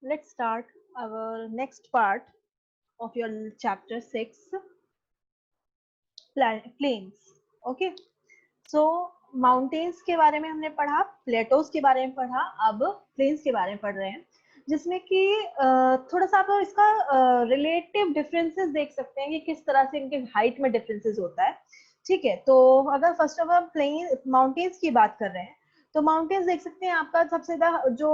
let's start our next part of your chapter 6, plains. Okay, so mountains के बारे में हमने पढ़ा, प्लेटोज के बारे में पढ़ा, अब प्लेन्स के बारे में पढ़ रहे हैं, जिसमें कि थोड़ा सा आप इसका रिलेटिव डिफरेंसेस देख सकते हैं कि किस तरह से इनके हाइट में डिफरेंसेस होता है। ठीक है, तो अगर first of all plain mountains की बात कर रहे हैं, तो माउंटेन्स देख सकते हैं आपका सबसे ज्यादा जो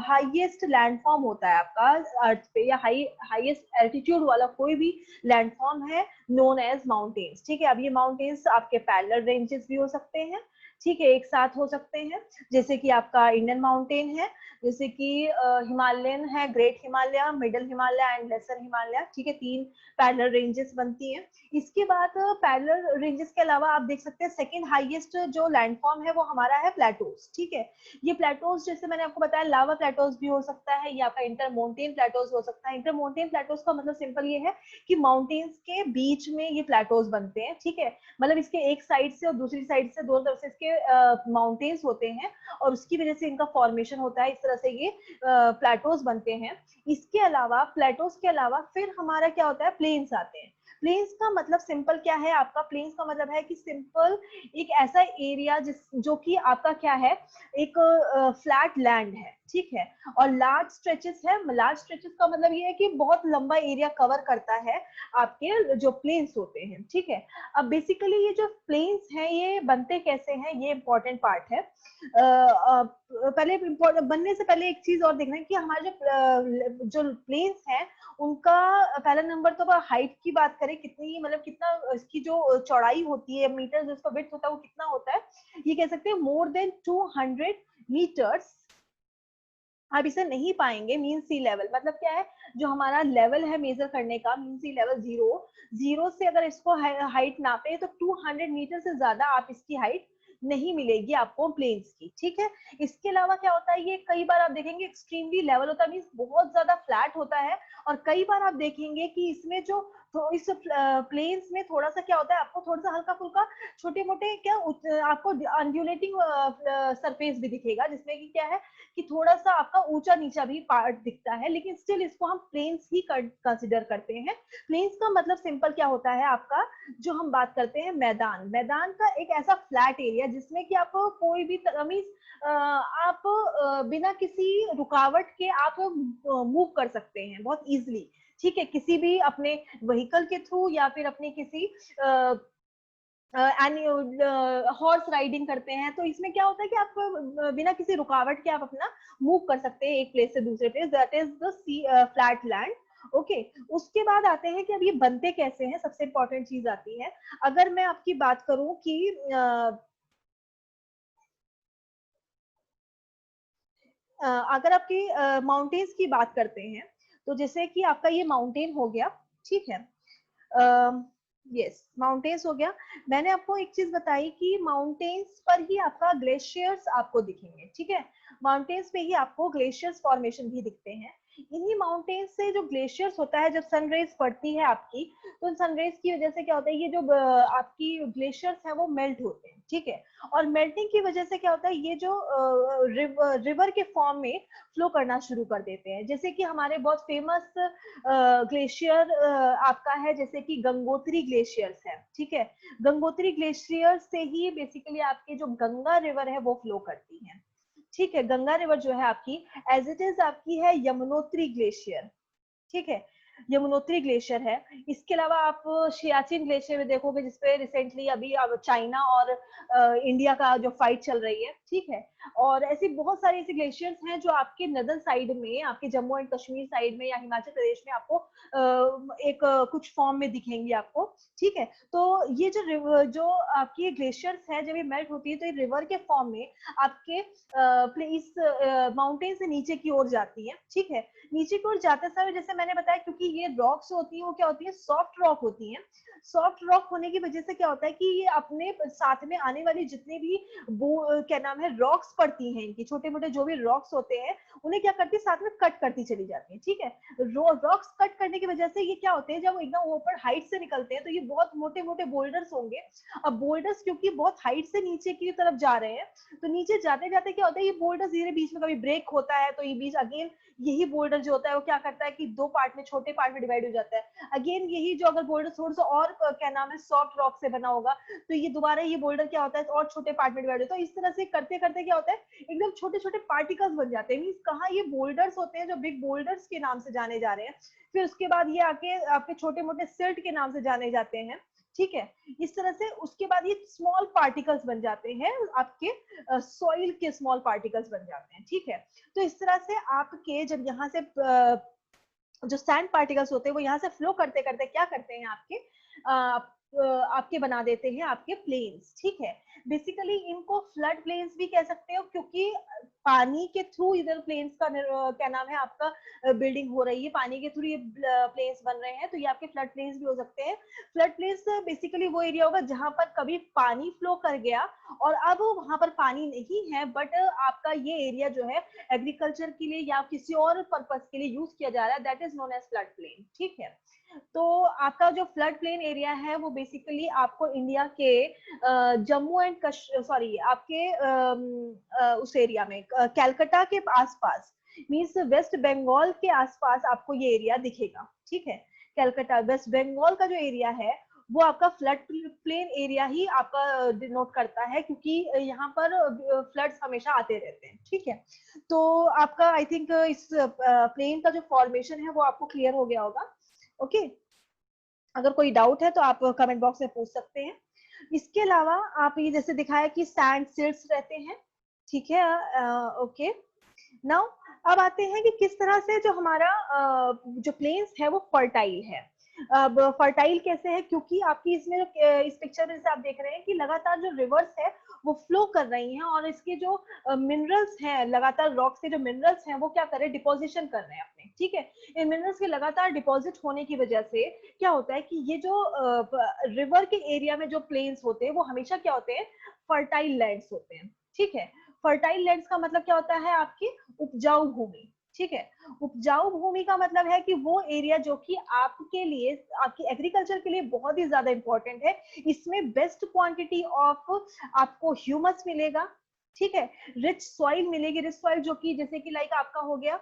हाईएस्ट लैंडफॉर्म होता है आपका अर्थ पे, या हाईएस्ट एल्टीट्यूड वाला कोई भी लैंडफॉर्म है नोन एज माउंटेन्स। ठीक है, अब ये माउंटेन्स आपके पैरेलल रेंजेस भी हो सकते हैं, ठीक है, एक साथ हो सकते हैं, जैसे कि आपका इंडियन माउंटेन है, जैसे कि हिमालयन है, great Himalaya, middle Himalaya and lesser Himalaya. ठीक है, 3 पैरेलल रेंजेस बनती हैं। इसके बाद पैरेलल रेंजेस के अलावा आप देख सकते हैं सेकंड हाईएस्ट जो लैंडफॉर्म है वो हमारा है प्लेटोज। ठीक है, ये प्लेटोज जैसे मैंने आपको बताया लावा प्लेटोज भी हो सकता है, ये आपका इंटरमोंटेन प्लेटोज हो सकता है। इंटरमोंटेन प्लेटोज का मतलब सिंपल ये है कि माउंटेन्स के बीच में ये प्लेटोज बनते हैं। ठीक है, मतलब इसके एक साइड से और दूसरी साइड से दोनों तरफ से इसके माउंटेन्स होते हैं और उसकी वजह से इनका फॉर्मेशन होता है, इस तरह से ये प्लेटोज बनते हैं। इसके अलावा प्लेटोज के अलावा फिर हमारा क्या होता है, प्लेन्स आते हैं। प्लेन्स का मतलब सिंपल क्या है आपका, प्लेन्स का मतलब है कि सिंपल एक ऐसा एरिया जिस जो कि आपका क्या है, एक फ्लैट लैंड है। ठीक है, और लार्ज स्ट्रेचेस है, लार्ज स्ट्रेचेस का मतलब ये है कि बहुत लंबा एरिया कवर करता है आपके जो प्लेन्स होते हैं। ठीक है, अब बेसिकली ये जो प्लेन्स हैं ये बनते कैसे हैं, ये इंपॉर्टेंट पार्ट है। पहले बनने से पहले एक चीज और देखना है कि हमारे जो प्लेन्स हैं उनका पहला नंबर तो हाइट की बात करें, कितनी मतलब कितना इसकी जो चौड़ाई होती है मीटर, जो इसका विड्थ होता है वो कितना होता है, ये कह सकते हैं मोर देन 200 मीटर्स। आप इसे नहीं पाएंगे मीन सी लेवल, मतलब क्या है, जो हमारा लेवल है मेजर करने का, मीन सी लेवल जीरो से अगर इसको हाइट नापे तो 200 मीटर से ज्यादा आप इसकी हाइट नहीं मिलेगी आपको प्लेन्स की। ठीक है, इसके अलावा क्या होता है, ये कई बार आप देखेंगे एक्सट्रीमली लेवल होता है, मीन बहुत ज्यादा फ्लैट होता है, और कई बार आप देखेंगे कि इसमें जो तो इस प्लेन्स में थोड़ा सा क्या होता है, आपको थोड़ा सा हल्का फुल्का छोटे मोटे क्या आपको अंडुलेटिंग सरफेस भी दिखेगा, जिसमें कि क्या है कि थोड़ा सा आपका ऊंचा नीचा भी पार्ट दिखता है, लेकिन स्टिल इसको हम प्लेन्स ही कंसिडर करते हैं। प्लेन्स का मतलब सिंपल क्या होता है आपका, जो हम बात करते हैं मैदान, मैदान का एक ऐसा फ्लैट एरिया जिसमें कि आप कोई भी आप बिना किसी रुकावट के आप मूव कर सकते हैं बहुत इजीली। ठीक है, किसी भी अपने व्हीकल के थ्रू या फिर अपने किसी हॉर्स राइडिंग करते हैं, तो इसमें क्या होता है कि आप बिना किसी रुकावट के आप अपना मूव कर सकते हैं एक प्लेस से दूसरे place, that is the sea flat land. Okay, उसके बाद आते हैं कि अब ये बनते कैसे हैं, सबसे इंपॉर्टेंट चीज आती है। अगर मैं आपकी बात करूं कि अगर आपकी माउंटेन्स की बात करते हैं, तो जैसे कि आपका ये माउंटेन हो गया। ठीक है, यस माउंटेन्स हो गया। मैंने आपको एक चीज बताई कि माउंटेन्स पर ही आपका ग्लेशियर्स आपको दिखेंगे। ठीक है, माउंटेन्स पे ही आपको ग्लेशियर्स फॉर्मेशन भी दिखते हैं। इन्हीं माउंटेन्स से जो ग्लेशियर्स होता है, जब सनरेज पड़ती है आपकी, तो सनरेज की वजह से क्या होता है, ये जो आपकी ग्लेशियर्स है वो मेल्ट होते हैं। ठीक है, और मेल्टिंग की वजह से क्या होता है, ये जो रिवर के फॉर्म में फ्लो करना शुरू कर देते हैं। जैसे कि हमारे बहुत फेमस ग्लेशियर आपका है, जैसे कि गंगोत्री ग्लेशियर्स है। ठीक है, गंगोत्री ग्लेशियर से ही बेसिकली आपकी जो गंगा रिवर है वो फ्लो करती है। ठीक है, गंगा रिवर जो है आपकी एज इट इज आपकी है यमुनोत्री ग्लेशियर। ठीक है, यमुनोत्री ग्लेशियर है। इसके अलावा आप सियाचिन ग्लेशियर में देखोगे, जिसपे रिसेंटली अभी अब चाइना और इंडिया का जो फाइट चल रही है। ठीक है, और ऐसी बहुत सारी ऐसी ग्लेशियर्स हैं जो आपके नदर साइड में, आपके जम्मू एंड कश्मीर साइड में या हिमाचल प्रदेश में आपको एक कुछ फॉर्म में दिखेंगी आपको। ठीक है, तो ये जो आपकी ग्लेशियर्स है, जब ये मेल्ट होती है तो ये रिवर के फॉर्म में आपके इस माउंटेन से नीचे की ओर जाती है। ठीक है, नीचे की ओर जाते समय जैसे मैंने बताया, क्योंकि कि ये रॉक्स होती हैं वो क्या होती है, सॉफ्ट रॉक होती हैं। सॉफ्ट रॉक होने की वजह से क्या होता है कि ये अपने साथ में आने वाली जितने भी वो क्या नाम है रॉक्स पड़ती हैं, इनकी छोटे मोटे जो भी रॉक्स होते हैं उन्हें क्या करती है साथ में कट करती चली जाती है। ठीक है, रॉक्स कट करने की वजह से ये क्या होते हैं, जब एकदम ऊपर हाइट से निकलते हैं तो ये बहुत मोटे मोटे बोल्डर्स होंगे। अब बोल्डर्स क्योंकि बहुत हाइट से नीचे की तरफ जा रहे हैं, तो नीचे जाते जाते क्या होता है, ये बोल्डर्स धीरे बीच में कभी ब्रेक होता है तो ये बीच अगेन यही बोल्डर जो होता है वो क्या करता है कि दो पार्ट में, छोटे पार्ट में डिवाइड हो जाता है। अगेन यही जो अगर बोल्डर थोड़ा सा और क्या नाम है सॉफ्ट रॉक से बना होगा तो ये दोबारा ये बोल्डर क्या होता है और छोटे पार्ट में डिवाइड होता है। तो इस तरह से करते करते क्या होता है एकदम छोटे छोटे पार्टिकल्स बन जाते हैं। मींस कहाँ ये बोल्डर्स होते हैं जो बिग बोल्डर्स के नाम से जाने जा रहे हैं, फिर उसके बाद ये आके आपके छोटे मोटे सिल्ट के नाम से जाने जाते हैं। ठीक है, इस तरह से उसके बाद ये स्मॉल पार्टिकल्स बन जाते हैं, आपके सॉइल के स्मॉल पार्टिकल्स बन जाते हैं। ठीक है, तो इस तरह से आपके जब यहाँ से जो सैंड पार्टिकल्स होते हैं वो यहाँ से फ्लो करते करते क्या करते हैं आपके आपके बना देते हैं आपके प्लेन्स। ठीक है, बेसिकली इनको फ्लड प्लेन्स भी कह सकते हो क्योंकि पानी के थ्रू इधर प्लेन्स का क्या नाम है आपका बिल्डिंग हो रही है, पानी के थ्रू ये प्लेन्स बन रहे हैं, तो ये आपके फ्लड प्लेन्स भी हो सकते हैं। फ्लड प्लेन्स बेसिकली वो एरिया होगा जहां पर कभी पानी फ्लो कर गया और अब वहां पर पानी नहीं है, बट आपका ये एरिया जो है एग्रीकल्चर के लिए या किसी और पर्पस के लिए यूज किया जा रहा है, that is known as flood plain. ठीक है, तो आपका जो फ्लड प्लेन एरिया है वो बेसिकली आपको इंडिया के जम्मू एंड सॉरी आपके उस एरिया में कैलकाटा के आसपास, मीन्स वेस्ट बंगाल के आसपास आपको ये एरिया दिखेगा। ठीक है, कैलकाटा वेस्ट बंगाल का जो एरिया है वो आपका फ्लड प्लेन एरिया ही आपका डिनोट करता है क्योंकि यहाँ पर फ्लड्स हमेशा आते रहते हैं। ठीक है, तो आपका आई थिंक इस प्लेन का जो फॉर्मेशन है वो आपको क्लियर हो गया होगा। ओके, अगर कोई डाउट है तो आप कमेंट बॉक्स में पूछ सकते हैं। इसके अलावा आप ये जैसे दिखाया कि सैंड सिल्ट्स रहते हैं। ठीक है, ओके, नाउ अब आते हैं कि किस तरह से जो हमारा जो प्लेन्स है वो फर्टाइल है। अब फर्टाइल कैसे है, क्योंकि आपकी इसमें इस पिक्चर में से आप देख रहे हैं कि लगातार जो रिवर्स है वो फ्लो कर रही हैं और इसके जो मिनरल्स हैं, लगातार रॉक से जो मिनरल्स हैं वो क्या कर रहे हैं, डिपोजिशन कर रहे हैं अपने। ठीक है, इन मिनरल्स के लगातार डिपॉजिट होने की वजह से क्या होता है कि ये जो रिवर के एरिया में जो प्लेन्स होते हैं वो हमेशा क्या होते हैं, फर्टाइल लैंड्स होते हैं। ठीक है, फर्टाइल लैंड्स का मतलब क्या होता है, आपकी उपजाऊ भूमि। ठीक है, उपजाऊ भूमि का मतलब है कि वो एरिया जो कि आपके लिए, आपकी एग्रीकल्चर के लिए बहुत ही ज्यादा इंपॉर्टेंट है। इसमें बेस्ट क्वांटिटी ऑफ आपको ह्यूमस मिलेगा। ठीक है, रिच सॉइल मिलेगी, रिच सॉइल जो कि जैसे कि लाइक आपका हो गया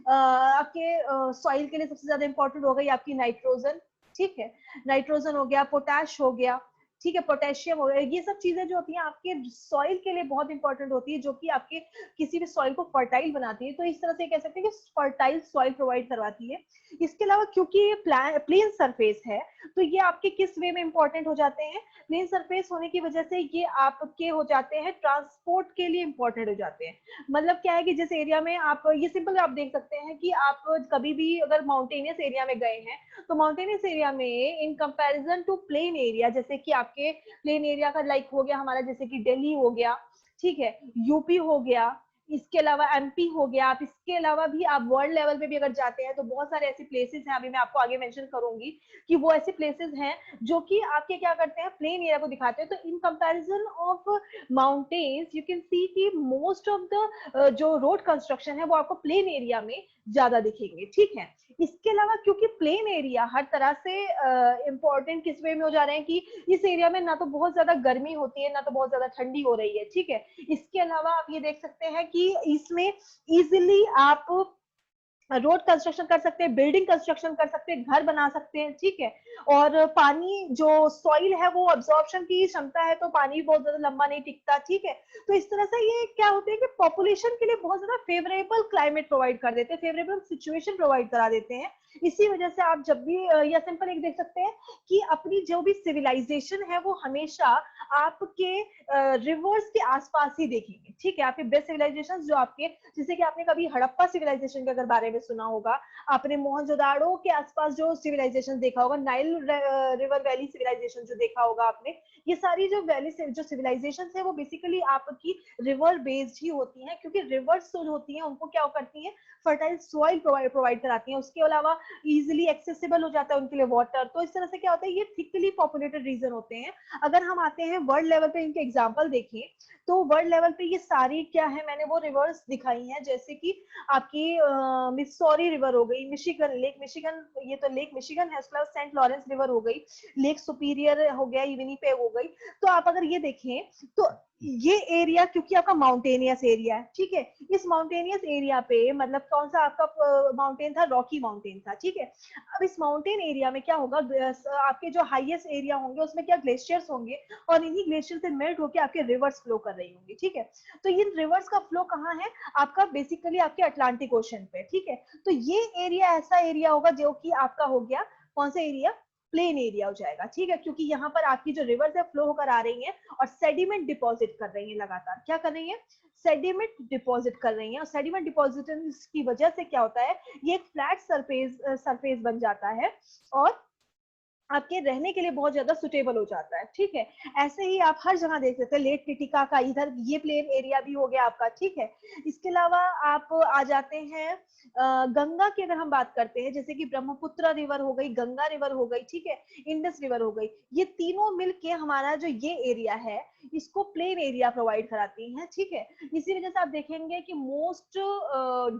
आपके सॉइल के लिए सबसे ज्यादा इंपॉर्टेंट हो गई आपकी नाइट्रोजन। ठीक है, नाइट्रोजन हो गया, पोटैश हो गया, ठीक है, पोटेशियम हो गया, ये सब चीजें जो होती हैं आपके सॉइल के लिए बहुत इंपॉर्टेंट होती है, जो कि आपके किसी भी सॉइल को फर्टाइल बनाती है। तो इस तरह से कह सकते हैं कि फर्टाइल सॉइल प्रोवाइड करवाती है। इसके अलावा क्योंकि ये प्लेन सरफेस है तो ये आपके किस वे में इंपॉर्टेंट हो जाते हैं, प्लेन सरफेस होने की वजह से ये आपके हो जाते हैं ट्रांसपोर्ट के लिए इंपॉर्टेंट हो जाते हैं। मतलब क्या है कि जिस एरिया में आप, ये सिंपल आप देख सकते हैं कि आप कभी भी अगर माउंटेनियस एरिया में गए हैं तो माउंटेनियस एरिया में in comparison to plain area, जैसे कि आपके प्लेन एरिया का लाइक हो गया हमारा जैसे कि दिल्ली हो गया, ठीक है, यूपी हो गया, इसके अलावा एमपी हो गया, आप इसके अलावा भी आप वर्ल्ड लेवल पे भी अगर जाते हैं तो बहुत सारे ऐसे प्लेसेस हैं, अभी मैं आपको आगे मेंशन करूंगी कि वो ऐसे प्लेसेस हैं जो कि आपके क्या करते हैं, प्लेन एरिया को दिखाते हैं। तो in comparison of mountains you can see कि मोस्ट ऑफ द जो रोड कंस्ट्रक्शन है वो आपको प्लेन एरिया में ज्यादा दिखेंगे। ठीक है, इसके अलावा क्योंकि प्लेन एरिया हर तरह से इंपॉर्टेंट किस वे में हो जा रहे हैं कि इस एरिया में ना तो बहुत ज्यादा गर्मी होती है ना तो बहुत ज्यादा ठंडी हो रही है। ठीक है, इसके अलावा आप ये देख सकते हैं कि इसमें इजिली आप रोड कंस्ट्रक्शन कर सकते हैं, बिल्डिंग कंस्ट्रक्शन कर सकते हैं, घर बना सकते हैं। ठीक है, और पानी जो सॉइल है वो अब्जॉर्प्शन की क्षमता है, तो पानी बहुत ज्यादा लंबा नहीं टिकता। ठीक है, तो इस तरह से ये क्या होते हैं कि पॉपुलेशन के लिए बहुत ज्यादा फेवरेबल क्लाइमेट प्रोवाइड कर देते हैं, फेवरेबल सिचुएशन प्रोवाइड करा देते हैं। इसी वजह से आप जब भी या सिंपल एक देख सकते हैं कि अपनी जो भी सिविलाइजेशन है वो हमेशा आपके रिवर्स के आसपास ही देखेंगे। ठीक है, आपके बेस्ट सिविलाइजेशन जो आपके, जैसे कि आपने कभी हड़प्पा सिविलाइजेशन के अगर बारे में सुना होगा, आपने मोहनजोदाड़ो के आसपास जो सिविलाइजेशन देखा होगा, नाइल रिवर वैली सिविलाइजेशन जो देखा होगा आपने, ये सारी जो वैली जो सिविलाइजेशन है वो बेसिकली आपकी रिवर बेस्ड ही होती हैं, क्योंकि रिवर्स जो होती हैं उनको क्या करती हैं, फर्टाइल सॉइल प्रोवाइड कराती हैं। उसके अलावा इजिली एक्सेसिबल हो जाता है उनके लिए वाटर। तो इस तरह से क्या होता है, ये थिकली पॉपुलेटेड रीजन होते हैं। अगर हम आते हैं वर्ल्ड लेवल पे इनके एग्जाम्पल देखें, तो वर्ल्ड लेवल पे ये सारी क्या है, मैंने वो रिवर्स दिखाई है, जैसे कि आपकी मिसौरी रिवर हो गई, मिशिगन लेक मिशिगन, ये तो लेक मिशिगन है, उसके अलावा सेंट लॉरेंस रिवर हो गई, लेक सुपीरियर हो गया, विनिपेग हो गई। तो आप अगर ये देखें तो ये एरिया क्योंकि आपका माउंटेनियस एरिया है, ठीक है, इस माउंटेनियस एरिया पे मतलब कौन सा आपका माउंटेन था, रॉकी माउंटेन था, ठीक है। अब इस माउंटेन एरिया में क्या होगा, आपके जो हाईएस्ट एरिया होंगे उसमें क्या ग्लेशियर्स होंगे, और इन्हीं ग्लेशियर से मेल्ट होकर आपके रिवर्स फ्लो कर रही होंगी, ठीक है। तो इन रिवर्स का फ्लो कहाँ है, आपका बेसिकली आपके अटलांटिक ओशन पे, ठीक है। तो ये एरिया ऐसा एरिया होगा जो कि आपका हो गया कौन सा एरिया, प्लेन एरिया हो जाएगा, ठीक है, क्योंकि यहाँ पर आपकी जो रिवर्स है फ्लो होकर आ रही है और सेडिमेंट डिपॉजिट कर रही है, लगातार क्या कर रही है, सेडिमेंट डिपॉजिट कर रही है। और सेडिमेंट डिपॉजिट की वजह से क्या होता है, ये एक फ्लैट सरफेस बन जाता है और आपके रहने के लिए बहुत ज्यादा सुटेबल हो जाता है, ठीक है। ऐसे ही आप हर जगह देख सकते हैं, लेक टिटिका का इधर ये प्लेन एरिया भी हो गया आपका, ठीक है। इसके अलावा आप आ जाते हैं गंगा की अगर हम बात करते हैं, जैसे कि ब्रह्मपुत्र रिवर हो गई, गंगा रिवर हो गई, ठीक है, इंडस रिवर हो गई, ये तीनों मिलके हमारा जो ये एरिया है इसको प्लेन एरिया प्रोवाइड कराती हैं, ठीक है। इसी वजह से आप देखेंगे कि मोस्ट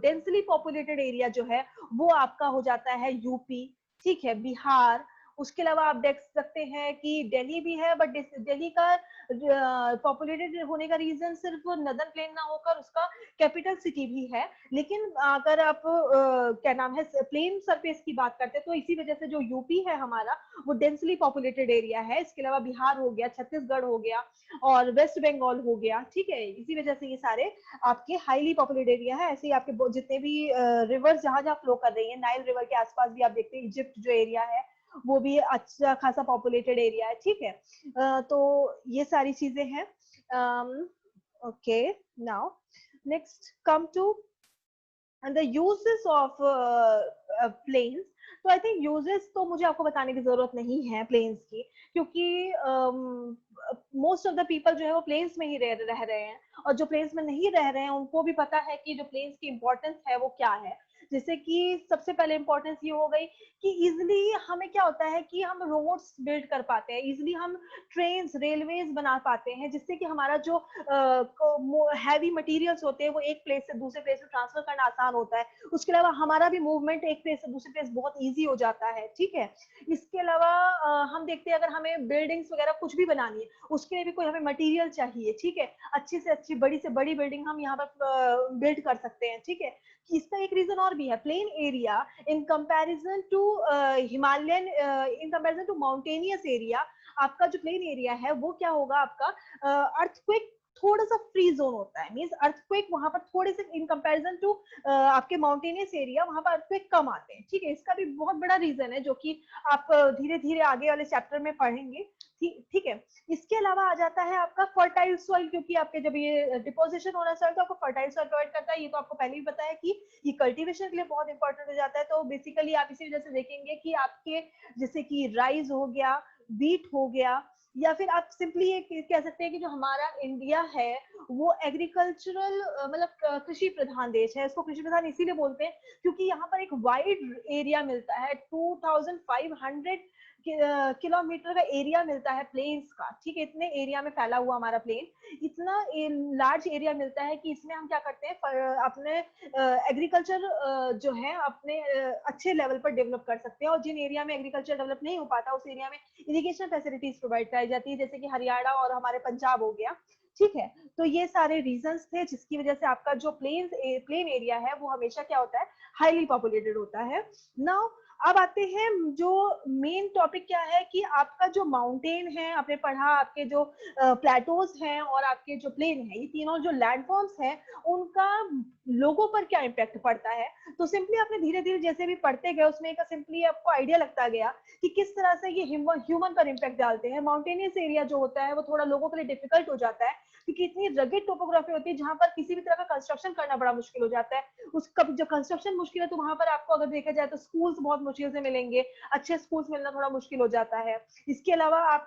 डेंसली पॉपुलेटेड एरिया जो है वो आपका हो जाता है यूपी, ठीक है, बिहार। उसके अलावा आप देख सकते हैं कि दिल्ली भी है, बट दिल्ली का पॉपुलेटेड होने का रीजन सिर्फ नदर्न प्लेन ना होकर उसका कैपिटल सिटी भी है। लेकिन अगर आप क्या नाम है प्लेन सरफेस की बात करते हैं तो इसी वजह से जो यूपी है हमारा वो डेंसली पॉपुलेटेड एरिया है। इसके अलावा बिहार हो गया, छत्तीसगढ़ हो गया और वेस्ट बंगाल हो गया, ठीक है। इसी वजह से ये सारे आपके हाईली पॉपुलेटेड एरिया है। ऐसे ही आपके जितने भी रिवर जहां जहां फ्लो कर रही है, नाइल रिवर के आसपास भी आप देखते हैं इजिप्ट जो एरिया है वो भी अच्छा खासा पॉपुलेटेड एरिया है, ठीक है। तो ये सारी चीजें हैं। Okay, now next come to and the uses of planes। तो आई थिंक यूजेस तो मुझे आपको बताने की जरूरत नहीं है प्लेन्स की, क्योंकि मोस्ट ऑफ द पीपल जो है वो प्लेन्स में ही रह रहे हैं, और जो प्लेन्स में नहीं रह रहे हैं उनको भी पता है कि जो प्लेन्स की इंपॉर्टेंस है वो क्या है। जैसे कि सबसे पहले इंपॉर्टेंस ये हो गई कि इजिली हमें क्या होता है कि हम रोड्स बिल्ड कर पाते हैं, इजिली हम ट्रेन्स रेलवेज बना पाते हैं, जिससे कि हमारा जो हैवी मटेरियल्स होते हैं वो एक प्लेस से दूसरे प्लेस में ट्रांसफर करना आसान होता है। उसके अलावा हमारा भी मूवमेंट एक प्लेस से दूसरे प्लेस बहुत ईजी हो जाता है, ठीक है। इसके अलावा हम देखते हैं अगर हमें बिल्डिंग्स वगैरह कुछ भी बनानी है उसके लिए भी कोई हमें मटेरियल चाहिए, ठीक है, अच्छी से अच्छी बड़ी से बड़ी बिल्डिंग हम यहाँ पर बिल्ड कर सकते हैं, ठीक है। इसका एक रीजन और भी है, plain area in comparison to Himalayan, in comparison to mountainous area, आपका जो प्लेन एरिया है वो क्या होगा, आपका अर्थक्वेक थोड़ा सा फ्री जोन होता है, मींस अर्थक्वेक वहां पर थोड़े से इन कंपैरिजन टू आपके माउंटेनियस एरिया वहां पर अर्थक्वेक कम आते हैं, ठीक है। इसका भी बहुत बड़ा रीजन है जो कि आप धीरे धीरे आगे वाले चैप्टर में पढ़ेंगे, ठीक है। इसके अलावा आ जाता है आपका फर्टाइल सॉइल, क्योंकि आपके जब ये डिपोजिशन होना सॉइल तो आपको फर्टाइल सॉइल प्रोवाइड करता है। ये तो आपको पहले ही पता है कि ये कल्टीवेशन के लिए बहुत इंपॉर्टेंट हो जाता है। तो बेसिकली आप इसी वजह से देखेंगे कि आपके जैसे कि राइस हो गया, बीट हो गया, या फिर आप सिंपली ये कह सकते हैं कि जो हमारा इंडिया है वो एग्रीकल्चरल मतलब कृषि प्रधान देश है। इसको कृषि प्रधान इसीलिए बोलते हैं क्योंकि यहाँ पर एक वाइड एरिया मिलता है, 2500 किलोमीटर का एरिया मिलता है प्लेन्स का, ठीक है। इतने एरिया में फैला हुआ हमारा प्लेन, इतना लार्ज एरिया मिलता है कि इसमें हम क्या करते हैं अपने एग्रीकल्चर जो है अपने अच्छे लेवल पर डेवलप कर सकते हैं। और जिन एरिया में एग्रीकल्चर डेवलप नहीं हो पाता उस एरिया में इरिगेशन फैसिलिटीज प्रोवाइड कराई जाती है, जैसे कि हरियाणा और हमारे पंजाब हो गया, ठीक है। तो ये सारे रीजंस थे जिसकी वजह से आपका जो प्लेन एरिया है वो हमेशा क्या होता है, हाईली पॉपुलेटेड होता है। नाउ अब आते हैं जो मेन टॉपिक क्या है कि आपका जो माउंटेन है आपने पढ़ा, आपके जो प्लेटोज हैं और आपके जो प्लेन है, ये तीनों जो लैंडफॉर्म्स हैं उनका लोगों पर क्या इम्पैक्ट पड़ता है। तो सिंपली आपने धीरे धीरे जैसे भी पढ़ते गए उसमें एक सिंपली आपको आइडिया लगता गया कि किस तरह से ये ह्यूमन पर इम्पैक्ट डालते हैं। माउंटेनियस एरिया जो होता है वो थोड़ा लोगों के लिए डिफिकल्ट हो जाता है क्योंकि इतनी रगेड टोपोग्राफी होती है जहां पर किसी भी तरह का कंस्ट्रक्शन करना बड़ा मुश्किल हो जाता है। उसका जो कंस्ट्रक्शन मुश्किल है तो वहां पर आपको अगर देखा जाए तो स्कूल्स बहुत मुश्किल से मिलेंगे, अच्छे स्कूल्स मिलना थोड़ा मुश्किल हो जाता है। इसके अलावा आप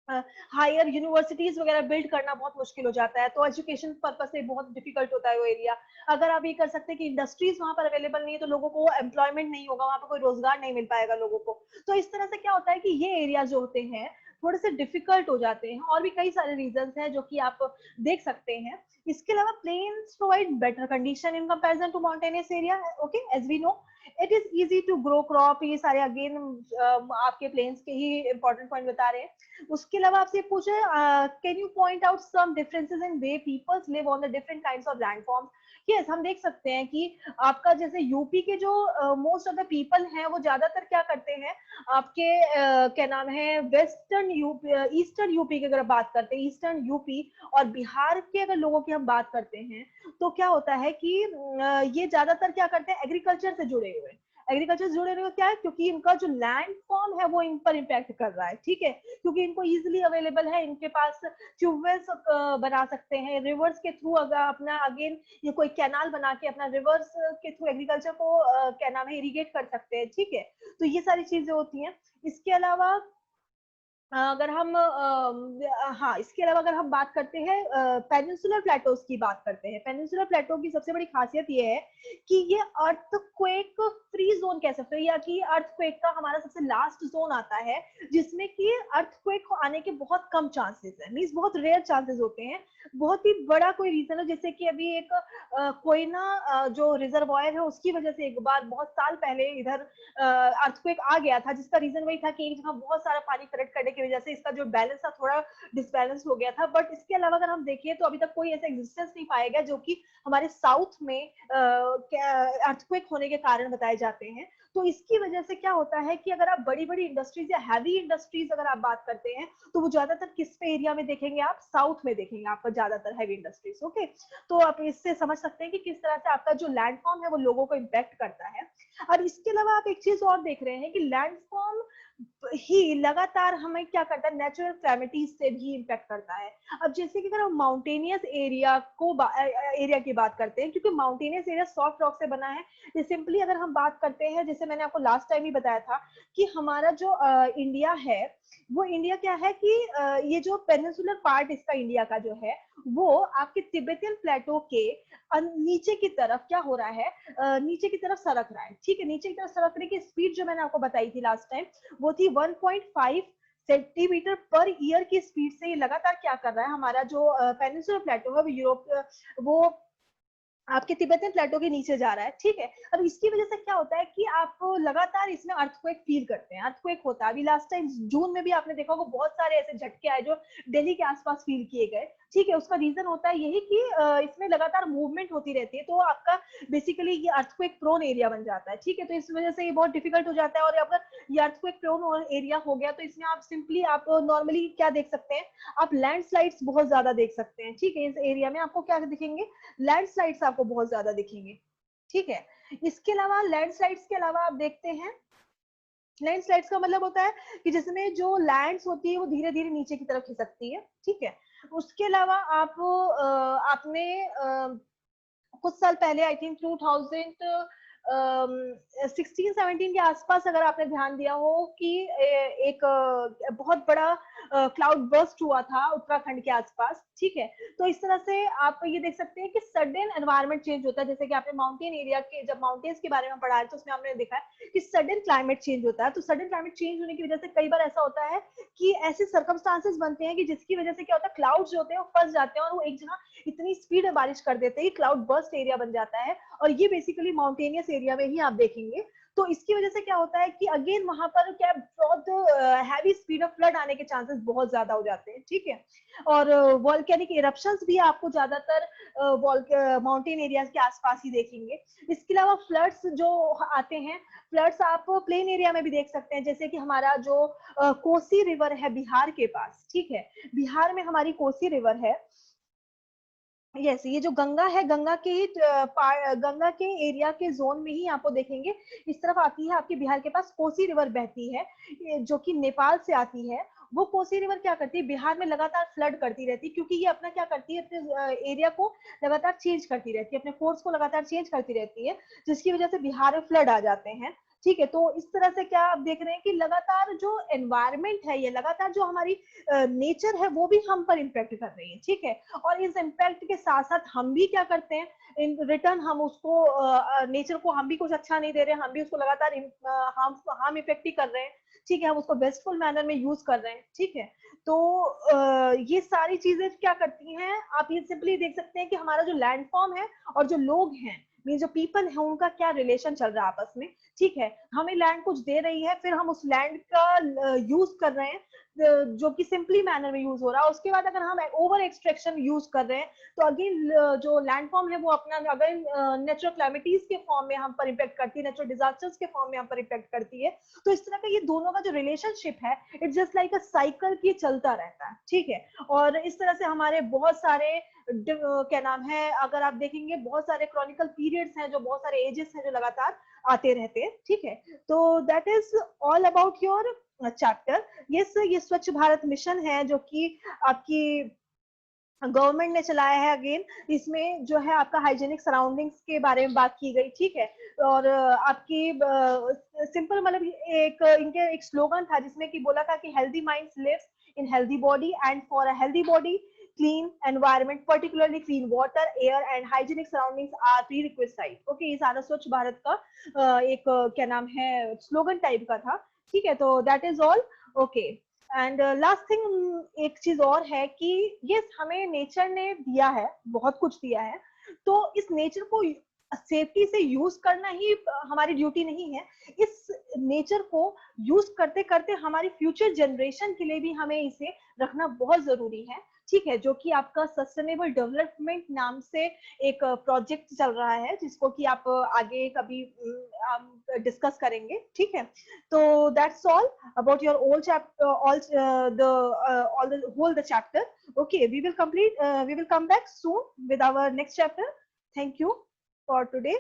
हायर यूनिवर्सिटीज वगैरह बिल्ड करना बहुत मुश्किल हो जाता है, तो एजुकेशन पर्पज से बहुत डिफिकल्ट होता है वो एरिया। अगर आप ये कर सकते हैं कि इंडस्ट्रीज वहां पर अवेलेबल नहीं है तो लोगों को एम्प्लॉयमेंट नहीं होगा, वहां पर कोई रोजगार नहीं मिल पाएगा लोगों को। तो इस तरह से क्या होता है कि ये एरिया जो होते हैं थोड़े से डिफिकल्ट हो जाते हैं, और भी कई सारे रीजन हैं जो कि आप देख सकते हैं। इसके अलावा plains provide better condition in comparison to mountainous area, okay, as we know it is easy to grow crop. ये सारे अगेन आपके प्लेन्स के ही इंपॉर्टेंट पॉइंट बता रहे हैं। उसके अलावा आपसे पूछे can you point out some differences in way peoples live on the different kinds of landforms. Yes, हम देख सकते हैं कि आपका जैसे यूपी के जो मोस्ट ऑफ द पीपल हैं वो ज्यादातर क्या करते हैं, आपके क्या नाम है, वेस्टर्न यूपी, ईस्टर्न यूपी की अगर बात करते हैं, ईस्टर्न यूपी और बिहार के अगर लोगों की हम बात करते हैं, तो क्या होता है कि ये ज्यादातर क्या करते हैं, एग्रीकल्चर से जुड़े हुए हैं। एग्रीकल्चर जुड़े हुए क्या है, क्योंकि इनका जो लैंड फॉर्म है वो इन पर इम्पैक्ट कर रहा है, ठीक है, क्योंकि इनको इजीली अवेलेबल है, इनके पास ट्यूबवेल्स बना सकते हैं, रिवर्स के थ्रू अगर अपना अगेन ये कोई कैनाल बना के अपना रिवर्स के थ्रू एग्रीकल्चर को क्या नाम है, इरिगेट कर सकते हैं, ठीक है। तो ये सारी चीजें होती हैं। इसके अलावा अगर हम हाँ, इसके अलावा अगर हम बात करते हैं पेनिनसुलर प्लेटोज की बात करते हैं, पेनिनसुलर प्लेटो की सबसे बड़ी खासियत ये है कि ये अर्थक्वेक फ्री जोन कह सकते हैं, या कि अर्थक्वेक का हमारा सबसे लास्ट जोन आता है जिसमें कि अर्थक्वेक आने के बहुत कम चांसेस है, मींस बहुत रेयर चांसेस होते हैं। बहुत ही बड़ा कोई रीजन है, जैसे कि अभी एक कोयना जो रिजर्वायर है उसकी वजह से एक बार बहुत साल पहले इधर अर्थक्वेक आ गया था, जिसका रीजन वही था कि एक जगह बहुत सारा पानी कलेक्ट करने की वजह से इसका जो बैलेंस था थोड़ा डिसबैलेंस हो गया था। बट इसके अलावा अगर हम देखें तो अभी तक कोई ऐसा एग्जिस्टेंस नहीं पाया गया जो कि हमारे साउथ में अर्थक्वेक होने के कारण बताए जाते हैं। तो इसकी वजह से क्या होता है कि अगर आप बड़ी बड़ी इंडस्ट्रीज या हैवी इंडस्ट्रीज अगर आप बात करते हैं तो वो ज्यादातर किस पे एरिया में देखेंगे, आप साउथ में देखेंगे आपका ज्यादातर हैवी इंडस्ट्रीज, ओके। तो आप इससे समझ सकते हैं कि किस तरह से आपका जो लैंडफॉर्म है वो लोगों को इम्पैक्ट करता है। और इसके अलावा आप एक चीज और देख रहे हैं कि लैंडफॉर्म ही लगातार हमें क्या करता है, नेचुरल कैलेमिटीज से भी इम्पैक्ट करता है। अब जैसे कि अगर हम माउंटेनियस एरिया को एरिया की बात करते हैं, क्योंकि माउंटेनियस एरिया सॉफ्ट रॉक से बना है, ये सिंपली अगर हम बात करते हैं, जैसे मैंने आपको लास्ट टाइम ही बताया था कि हमारा जो इंडिया है वो इंडिया क्या है कि ये जो पेनिनसुलर पार्ट इसका इंडिया का जो है वो आपके तिब्बतियन प्लेटो के नीचे की तरफ क्या हो रहा है, नीचे की तरफ सरक रहा है, ठीक है। नीचे की तरफ सरकने की स्पीड जो मैंने आपको बताई थी लास्ट टाइम वो थी 1.5 सेंटीमीटर पर ईयर की स्पीड से। ये लगातार क्या कर रहा है, हमारा जो पेनिनसुलर प्लेटो है वो यूरोप वो आपके तिब्बतियन प्लेटो के नीचे जा रहा है, ठीक है। अब इसकी वजह से क्या होता है कि आप लगातार इसमें अर्थक्वेक फील करते हैं, अर्थक्वेक होता है। अभी लास्ट टाइम जून में भी आपने देखा होगा बहुत सारे ऐसे झटके आए जो दिल्ली के आसपास फील किए गए, ठीक है। उसका रीजन होता है यही कि इसमें लगातार मूवमेंट होती रहती है, तो आपका बेसिकली ये अर्थक्वेक प्रोन एरिया बन जाता है, ठीक है। तो इस वजह से ये बहुत डिफिकल्ट हो जाता है। और अगर ये अर्थक्वेक प्रोन एरिया हो गया तो इसमें आप सिंपली आप नॉर्मली क्या देख सकते हैं, आप लैंडस्लाइड्स बहुत ज्यादा देख सकते हैं, ठीक है। इस एरिया में आपको क्या दिखेंगे, लैंडस्लाइड्स आपको बहुत ज्यादा दिखेंगे, ठीक है। इसके अलावा लैंडस्लाइड्स के अलावा आप देखते हैं, लैंडस्लाइड्स का मतलब होता है कि जिसमें जो लैंड्स होती है वो धीरे धीरे नीचे की तरफ खिसकती है, ठीक है। उसके अलावा आप आपने कुछ साल पहले आई थिंक 2016-17 के आसपास अगर आपने ध्यान दिया हो कि एक बहुत बड़ा क्लाउड बर्स्ट हुआ था उत्तराखंड के आसपास, ठीक है। तो इस तरह से आप ये देख सकते हैं कि सडन एनवायरनमेंट चेंज होता है, जैसे कि आपने माउंटेन एरिया के जब माउंटेन्स के बारे में पढ़ा है तो उसमें आपने देखा है कि सडन क्लाइमेट चेंज होता है। तो सडन क्लाइमेट चेंज होने की वजह से कई बार ऐसा होता है कि ऐसे सर्कमस्टांसेस बनते हैं कि जिसकी वजह से क्या होता है, क्लाउड्स जो होते हैं वो फंस जाते हैं और वो एक जगह इतनी स्पीड में बारिश कर देते हैं कि क्लाउड बर्स्ट एरिया बन जाता है। और ये बेसिकली माउंटेनियस एरिया में ही आप देखेंगे। तो इसकी वजह से क्या होता है कि अगेन वहां पर क्या बहुत हैवी स्पीड ऑफ फ्लड आने के चांसेस बहुत ज्यादा हो जाते हैं, ठीक है। और वॉल्केनिक इरप्शंस भी आपको ज्यादातर माउंटेन एरियाज के आसपास ही देखेंगे। इसके अलावा फ्लड्स जो आते हैं, फ्लड्स आप प्लेन एरिया में भी देख सकते हैं, जैसे कि हमारा जो कोसी रिवर है बिहार के पास, ठीक है। बिहार में हमारी कोसी रिवर है, यस, ये जो गंगा है, गंगा के गंगा के एरिया के जोन में ही आपको देखेंगे इस तरफ आती है, आपके बिहार के पास कोसी रिवर बहती है जो कि नेपाल से आती है। वो कोसी रिवर क्या करती है, बिहार में लगातार फ्लड करती रहती है, क्योंकि ये अपना क्या करती है, अपने एरिया को लगातार चेंज करती रहती है, अपने फोर्स को लगातार चेंज करती रहती है, जिसकी वजह से बिहार में फ्लड आ जाते हैं, ठीक है। तो इस तरह से क्या आप देख रहे हैं कि लगातार जो एनवायरनमेंट है, ये लगातार जो हमारी नेचर है वो भी हम पर इम्पैक्ट कर रही है, ठीक है। और इस इम्पैक्ट के साथ साथ हम भी क्या करते हैं, इन रिटर्न हम उसको नेचर को हम भी कुछ अच्छा नहीं दे रहे हैं, हम भी उसको लगातार हम इफेक्ट ही कर रहे हैं, ठीक है। हम उसको बेस्टफुल मैनर में यूज कर रहे हैं, ठीक है। तो ये सारी चीजें क्या करती हैं, आप ये सिंपली देख सकते हैं कि हमारा जो लैंडफॉर्म है और जो लोग हैं, मीन जो पीपल है, उनका क्या रिलेशन चल रहा है आपस में, ठीक है। हमें लैंड कुछ दे रही है, फिर हम उस लैंड का यूज कर रहे हैं जो कि सिंपली मैनर में यूज हो रहा है। उसके बाद अगर हम ओवर एक्सट्रैक्शन यूज कर रहे हैं, तो अगेन जो लैंडफॉर्म है वो अपना अगर नेचुरल क्लैमिटीज के फॉर्म में हम पर इम्पैक्ट करती है, नेचुरल डिजास्टर्स के फॉर्म में हम पर इम्पैक्ट करती है। तो इस तरह का ये दोनों का जो रिलेशनशिप है, it's just like a cycle की चलता रहता है, ठीक है। और इस तरह से हमारे बहुत सारे क्या नाम है, अगर आप देखेंगे बहुत सारे क्रॉनिकल पीरियड्स हैं, जो बहुत सारे एजेस हैं जो लगातार आते रहते हैं, ठीक है। तो that is all about your chapter. ये स्वच्छ भारत मिशन है जो कि आपकी गवर्नमेंट ने चलाया है। अगेन इसमें जो है आपका हाइजीनिक सराउंडिंग्स के बारे में बात की गई, ठीक है। और आपकी सिंपल मतलब एक इनके एक स्लोगन था जिसमें कि बोला था कि healthy minds lives in healthy body, and for a healthy body clean environment, particularly clean water, air and hygienic surroundings are prerequisite. Okay, ये सारा स्वच्छ भारत का एक क्या नाम है स्लोगन टाइप का था, ठीक है। तो that is all. Okay, and last thing एक चीज और है कि ये हमें नेचर ने दिया है, बहुत कुछ दिया है, तो इस नेचर को सेफ्टी से यूज करना ही हमारी ड्यूटी नहीं है। इस नेचर को यूज करते करते हमारी फ्यूचर जनरेशन के लिए भी हमें इसे रखना बहुत जरूरी है, ठीक है। जो कि आपका सस्टेनेबल डेवलपमेंट नाम से एक प्रोजेक्ट चल रहा है, जिसको कि आप आगे कभी डिस्कस करेंगे, ठीक है। तो that's all about your all chapter, all the whole the chapter. Okay, we will come back soon with our next chapter. Thank you for today.